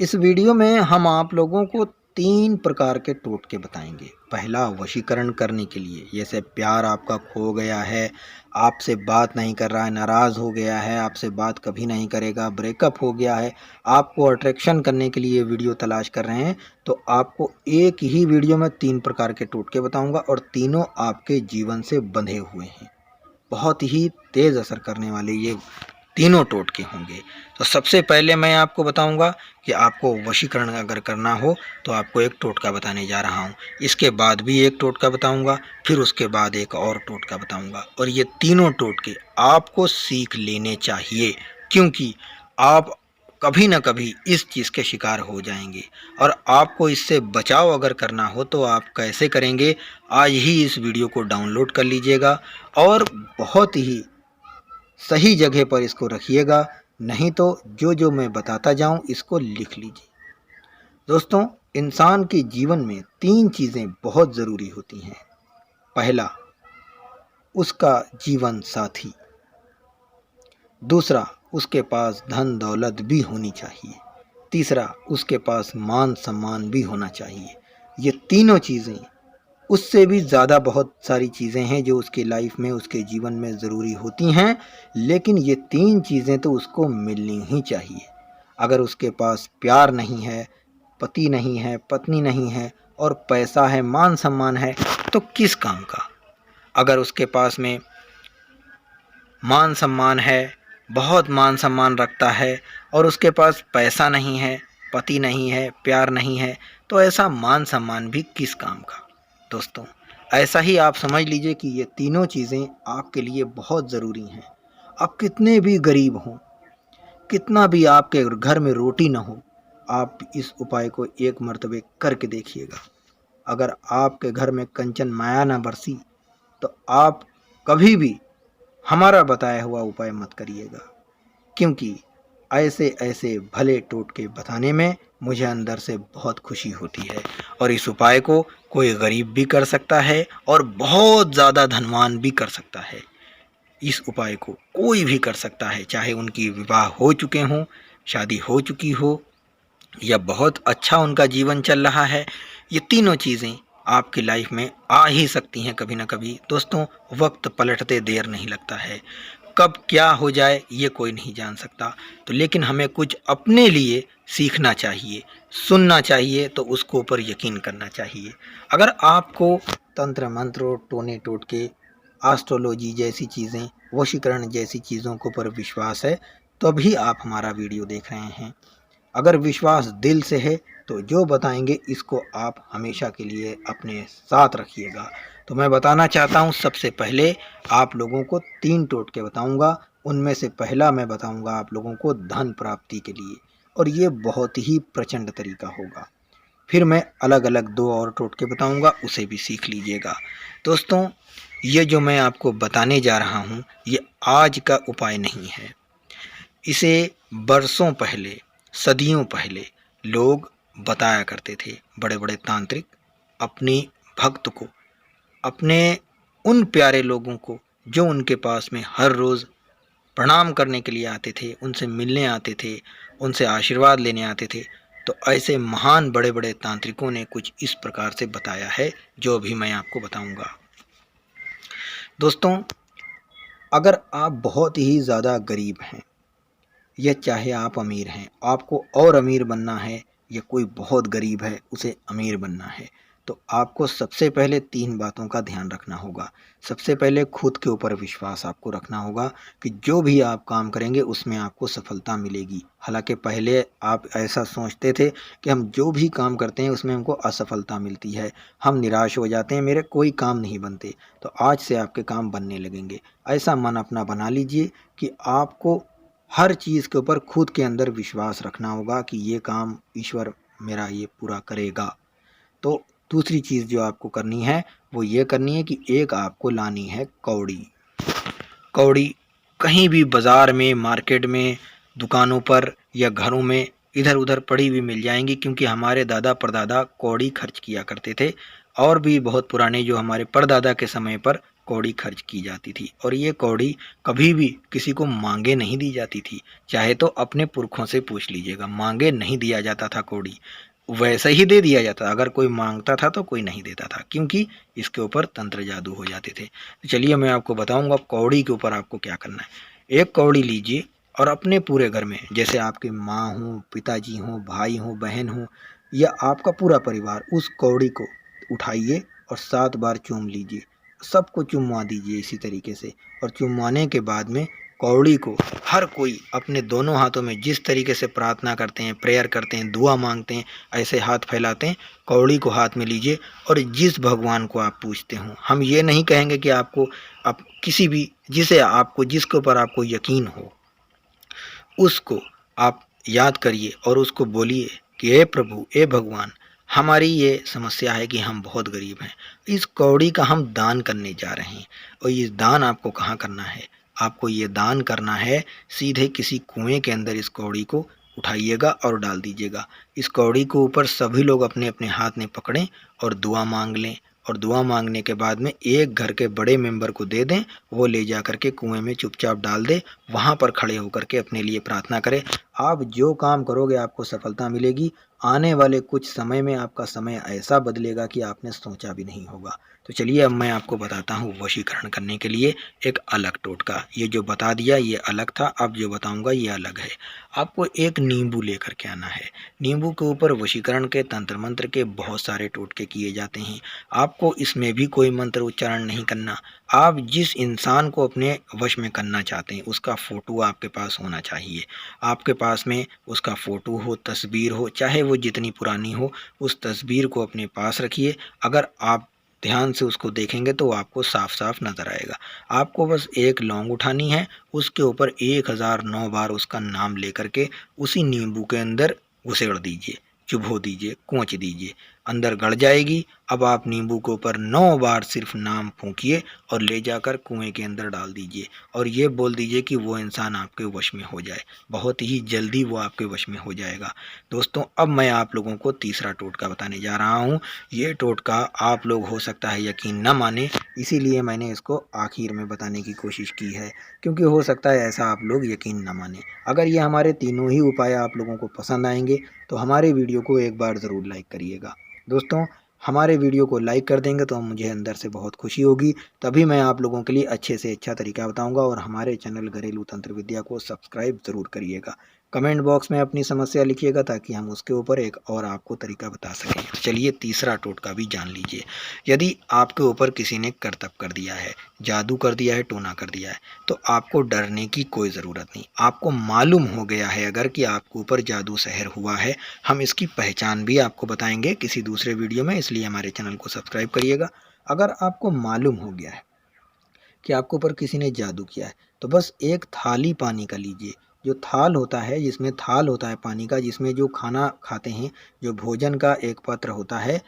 इस वीडियो में हम आप लोगों को 3 प्रकार के टोटके बताएंगे। पहला, वशीकरण करने के लिए, जैसे प्यार आपका खो गया है, आपसे बात नहीं कर रहा है, नाराज़ हो गया है, आपसे बात कभी नहीं करेगा, ब्रेकअप हो गया है, आपको अट्रैक्शन करने के लिए वीडियो तलाश कर रहे हैं, तो आपको एक ही वीडियो में 3 प्रकार के टोटके बताऊंगा और तीनों आपके जीवन से बंधे हुए हैं। बहुत ही तेज़ असर करने वाले ये तीनों टोटके होंगे। तो सबसे पहले मैं आपको बताऊंगा कि आपको वशीकरण अगर करना हो तो आपको एक टोटका बताने जा रहा हूं। इसके बाद भी एक टोटका बताऊंगा, फिर उसके बाद एक और टोटका बताऊंगा, और ये तीनों टोटके आपको सीख लेने चाहिए, क्योंकि आप कभी ना कभी इस चीज़ के शिकार हो जाएंगे। और आपको इससे बचाव अगर करना हो तो आप कैसे करेंगे, आज ही इस वीडियो को डाउनलोड कर लीजिएगा और बहुत ही सही जगह पर इसको रखिएगा, नहीं तो जो जो मैं बताता जाऊं इसको लिख लीजिए। दोस्तों, इंसान के जीवन में 3 चीज़ें बहुत ज़रूरी होती हैं। पहला, उसका जीवन साथी। दूसरा, उसके पास धन दौलत भी होनी चाहिए। तीसरा, उसके पास मान सम्मान भी होना चाहिए। ये तीनों चीज़ें, उससे भी ज़्यादा बहुत सारी चीज़ें हैं जो उसके लाइफ में, उसके जीवन में ज़रूरी होती हैं, लेकिन ये 3 चीज़ें तो उसको मिलनी ही चाहिए। अगर उसके पास प्यार नहीं है, पति नहीं है, पत्नी नहीं है और पैसा है, मान सम्मान है, तो किस काम का। अगर उसके पास में मान सम्मान है, बहुत मान सम्मान रखता है, और उसके पास पैसा नहीं है, पति नहीं है, प्यार नहीं है, तो ऐसा मान सम्मान भी किस काम का। दोस्तों, ऐसा ही आप समझ लीजिए कि ये तीनों चीज़ें आपके लिए बहुत ज़रूरी हैं। आप कितने भी गरीब हों, कितना भी आपके घर में रोटी ना हो, आप इस उपाय को एक मर्तबे करके देखिएगा। अगर आपके घर में कंचन माया ना बरसी तो आप कभी भी हमारा बताया हुआ उपाय मत करिएगा, क्योंकि ऐसे ऐसे भले टोटके बताने में मुझे अंदर से बहुत खुशी होती है। और इस उपाय को कोई गरीब भी कर सकता है और बहुत ज़्यादा धनवान भी कर सकता है। इस उपाय को कोई भी कर सकता है, चाहे उनकी विवाह हो चुके हों, शादी हो चुकी हो, या बहुत अच्छा उनका जीवन चल रहा है। ये तीनों चीज़ें आपकी लाइफ में आ ही सकती हैं कभी ना कभी। दोस्तों, वक्त पलटते देर नहीं लगता है, कब क्या हो जाए ये कोई नहीं जान सकता। तो लेकिन हमें कुछ अपने लिए सीखना चाहिए, सुनना चाहिए, तो उसको ऊपर यकीन करना चाहिए। अगर आपको तंत्र मंत्र, टोने टोटके, एस्ट्रोलॉजी जैसी चीज़ें, वशीकरण जैसी चीज़ों के ऊपर विश्वास है, तो भी आप हमारा वीडियो देख रहे हैं। अगर विश्वास दिल से है तो जो बताएंगे इसको आप हमेशा के लिए अपने साथ रखिएगा। तो मैं बताना चाहता हूँ, सबसे पहले आप लोगों को 3 टोटके बताऊंगा। उनमें से पहला मैं बताऊंगा आप लोगों को धन प्राप्ति के लिए, और ये बहुत ही प्रचंड तरीका होगा। फिर मैं अलग अलग 2 और टोटके बताऊंगा, उसे भी सीख लीजिएगा। दोस्तों, ये जो मैं आपको बताने जा रहा हूँ ये आज का उपाय नहीं है। इसे बरसों पहले, सदियों पहले लोग बताया करते थे। बड़े बड़े तांत्रिक अपनी भक्त को, अपने उन प्यारे लोगों को जो उनके पास में हर रोज़ प्रणाम करने के लिए आते थे, उनसे मिलने आते थे, उनसे आशीर्वाद लेने आते थे, तो ऐसे महान बड़े बड़े तांत्रिकों ने कुछ इस प्रकार से बताया है, जो अभी मैं आपको बताऊंगा। दोस्तों, अगर आप बहुत ही ज़्यादा गरीब हैं, या चाहे आप अमीर हैं, आपको और अमीर बनना है, या कोई बहुत गरीब है उसे अमीर बनना है, तो आपको सबसे पहले 3 बातों का ध्यान रखना होगा। सबसे पहले खुद के ऊपर विश्वास आपको रखना होगा कि जो भी आप काम करेंगे उसमें आपको सफलता मिलेगी। हालांकि पहले आप ऐसा सोचते थे कि हम जो भी काम करते हैं उसमें हमको असफलता मिलती है, हम निराश हो जाते हैं, मेरे कोई काम नहीं बनते। तो आज से आपके काम बनने लगेंगे। ऐसा मन अपना बना लीजिए कि आपको हर चीज़ के ऊपर खुद के अंदर विश्वास रखना होगा कि ये काम ईश्वर मेरा ये पूरा करेगा। तो दूसरी चीज़ जो आपको करनी है वो ये करनी है कि एक आपको लानी है कौड़ी। कौड़ी कहीं भी बाज़ार में, मार्केट में, दुकानों पर या घरों में इधर उधर पड़ी हुई मिल जाएंगी, क्योंकि हमारे दादा परदादा कौड़ी खर्च किया करते थे। और भी बहुत पुराने जो हमारे परदादा के समय पर कौड़ी खर्च की जाती थी और ये कौड़ी कभी भी किसी को मांगे नहीं दी जाती थी। चाहे तो अपने पुरखों से पूछ लीजिएगा, मांगे नहीं दिया जाता था कौड़ी, वैसे ही दे दिया जाता। अगर कोई मांगता था तो कोई नहीं देता था, क्योंकि इसके ऊपर तंत्र जादू हो जाते थे। तो चलिए मैं आपको बताऊंगा कौड़ी के ऊपर आपको क्या करना है। एक कौड़ी लीजिए और अपने पूरे घर में, जैसे आपके माँ हो, पिताजी हो, भाई हो, बहन हो या आपका पूरा परिवार, उस कौड़ी को उठाइए और 7 बार चूम लीजिए। सबको चुमवा दीजिए इसी तरीके से। और चुमवाने के बाद में कौड़ी को हर कोई अपने दोनों हाथों में, जिस तरीके से प्रार्थना करते हैं, प्रेयर करते हैं, दुआ मांगते हैं, ऐसे हाथ फैलाते हैं, कौड़ी को हाथ में लीजिए और जिस भगवान को आप पूछते हो, हम ये नहीं कहेंगे कि आपको, आप किसी भी, जिसे आपको, जिसके ऊपर आपको यकीन हो, उसको आप याद करिए और उसको बोलिए कि हे प्रभु, हे भगवान, हमारी ये समस्या है कि हम बहुत गरीब हैं, इस कौड़ी का हम दान करने जा रहे हैं। और ये दान आपको कहाँ करना है? आपको ये दान करना है सीधे किसी कुएं के अंदर। इस कौड़ी को उठाइएगा और डाल दीजिएगा। इस कौड़ी को ऊपर सभी लोग अपने अपने हाथ में पकड़ें और दुआ मांग लें। और दुआ मांगने के बाद में एक घर के बड़े मेंबर को दे दें, वो ले जा करके कुएं में चुपचाप डाल दे। वहाँ पर खड़े होकर के अपने लिए प्रार्थना करें। आप जो काम करोगे आपको सफलता मिलेगी। आने वाले कुछ समय में आपका समय ऐसा बदलेगा कि आपने सोचा भी नहीं होगा। तो चलिए अब मैं आपको बताता हूँ वशीकरण करने के लिए एक अलग टोटका। ये जो बता दिया ये अलग था, अब जो बताऊँगा ये अलग है। आपको एक नींबू लेकर के आना है। नींबू के ऊपर वशीकरण के तंत्र मंत्र के बहुत सारे टोटके किए जाते हैं। आपको इसमें भी कोई मंत्र उच्चारण नहीं करना। आप जिस इंसान को अपने वश में करना चाहते हैं उसका फ़ोटो आपके पास होना चाहिए। आपके पास में उसका फ़ोटो हो, तस्वीर हो, चाहे वो जितनी पुरानी हो, उस तस्वीर को अपने पास रखिए। अगर आप ध्यान से उसको देखेंगे तो आपको साफ साफ नज़र आएगा। आपको बस एक लौंग उठानी है, उसके ऊपर 1009 बार उसका नाम लेकर के उसी नींबू के अंदर घुसेड़ दीजिए, चुभो दीजिए, कोंच दीजिए, अंदर गड़ जाएगी। अब आप नींबू के ऊपर 9 बार सिर्फ नाम फूंकिए और ले जाकर कुएं के अंदर डाल दीजिए और ये बोल दीजिए कि वो इंसान आपके वश में हो जाए। बहुत ही जल्दी वो आपके वश में हो जाएगा। दोस्तों अब मैं आप लोगों को तीसरा टोटका बताने जा रहा हूँ। ये टोटका आप लोग हो सकता है यकीन न माने, इसीलिए मैंने इसको आखिर में बताने की कोशिश की है, क्योंकि हो सकता है ऐसा आप लोग यकीन न माने। अगर ये हमारे तीनों ही उपाय आप लोगों को पसंद आएंगे तो हमारे वीडियो को एक बार ज़रूर लाइक करिएगा। दोस्तों हमारे वीडियो को लाइक कर देंगे तो मुझे अंदर से बहुत खुशी होगी। तभी मैं आप लोगों के लिए अच्छे से अच्छा तरीका बताऊंगा। और हमारे चैनल घरेलू तंत्र विद्या को सब्सक्राइब ज़रूर करिएगा। कमेंट बॉक्स में अपनी समस्या लिखिएगा ताकि हम उसके ऊपर एक और आपको तरीका बता सकें। तो चलिए तीसरा टोटका भी जान लीजिए। यदि आपके ऊपर किसी ने करतब कर दिया है, जादू कर दिया है, टोना कर दिया है, तो आपको डरने की कोई ज़रूरत नहीं। आपको मालूम हो गया है अगर कि आपके ऊपर जादू सहर हुआ है, हम इसकी पहचान भी आपको बताएंगे किसी दूसरे वीडियो में, इसलिए हमारे चैनल को सब्सक्राइब करिएगा। अगर आपको मालूम हो गया है कि आपके ऊपर किसी ने जादू किया है, तो बस एक थाली पानी का लीजिए। जो थाल होता है, जिसमें थाल होता है पानी का, जिसमें जो खाना खाते हैं, जो भोजन का एक पात्र होता है,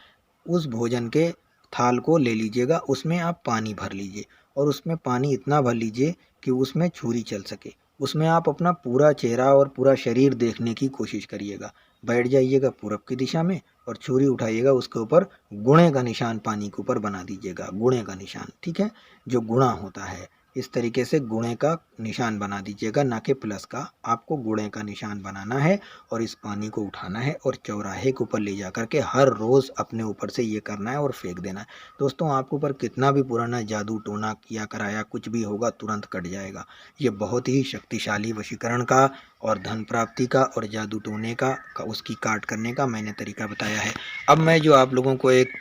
उस भोजन के थाल को ले लीजिएगा। उसमें आप पानी भर लीजिए और उसमें पानी इतना भर लीजिए कि उसमें छुरी चल सके। उसमें आप अपना पूरा चेहरा और पूरा शरीर देखने की कोशिश करिएगा। बैठ जाइएगा पूरब की दिशा में और छुरी उठाइएगा, उसके ऊपर गुणे का निशान पानी के ऊपर बना दीजिएगा, गुणे का निशान, ठीक है, जो गुणा होता है। इस तरीके से गुणे का निशान बना दीजिएगा, ना कि प्लस का। आपको गुणे का निशान बनाना है और इस पानी को उठाना है और चौराहे के ऊपर ले जा करके हर रोज़ अपने ऊपर से ये करना है और फेंक देना है। दोस्तों आपके ऊपर कितना भी पुराना जादू टोना किया कराया कुछ भी होगा, तुरंत कट जाएगा। ये बहुत ही शक्तिशाली वशीकरण का और धन प्राप्ति का और जादू टोने का उसकी काट करने का मैंने तरीका बताया है। अब मैं जो आप लोगों को एक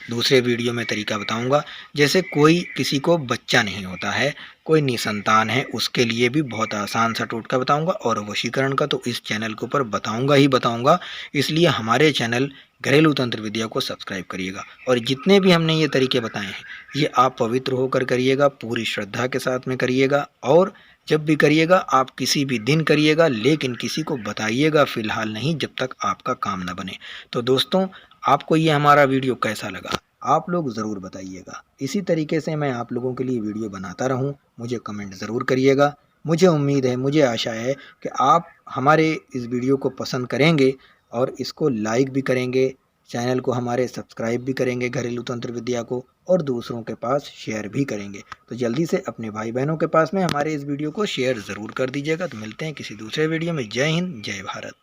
दूसरे वीडियो में तरीका बताऊंगा, जैसे कोई किसी को बच्चा नहीं होता है, कोई निसंतान है, उसके लिए भी बहुत आसान सा टोटका बताऊंगा। और वशीकरण का तो इस चैनल के ऊपर बताऊंगा ही बताऊंगा, इसलिए हमारे चैनल घरेलू तंत्र विद्या को सब्सक्राइब करिएगा। और जितने भी हमने ये तरीके बताए हैं ये आप पवित्र होकर करिएगा, पूरी श्रद्धा के साथ में करिएगा। और जब भी करिएगा आप किसी भी दिन करिएगा, लेकिन किसी को बताइएगा फ़िलहाल नहीं, जब तक आपका काम न बने। तो दोस्तों आपको ये हमारा वीडियो कैसा लगा आप लोग ज़रूर बताइएगा। इसी तरीके से मैं आप लोगों के लिए वीडियो बनाता रहूं, मुझे कमेंट ज़रूर करिएगा। मुझे उम्मीद है, मुझे आशा है कि आप हमारे इस वीडियो को पसंद करेंगे और इसको लाइक भी करेंगे, चैनल को हमारे सब्सक्राइब भी करेंगे घरेलू तंत्र विद्या को, और दूसरों के पास शेयर भी करेंगे। तो जल्दी से अपने भाई बहनों के पास में हमारे इस वीडियो को शेयर ज़रूर कर दीजिएगा। तो मिलते हैं किसी दूसरे वीडियो में। जय हिंद, जय भारत।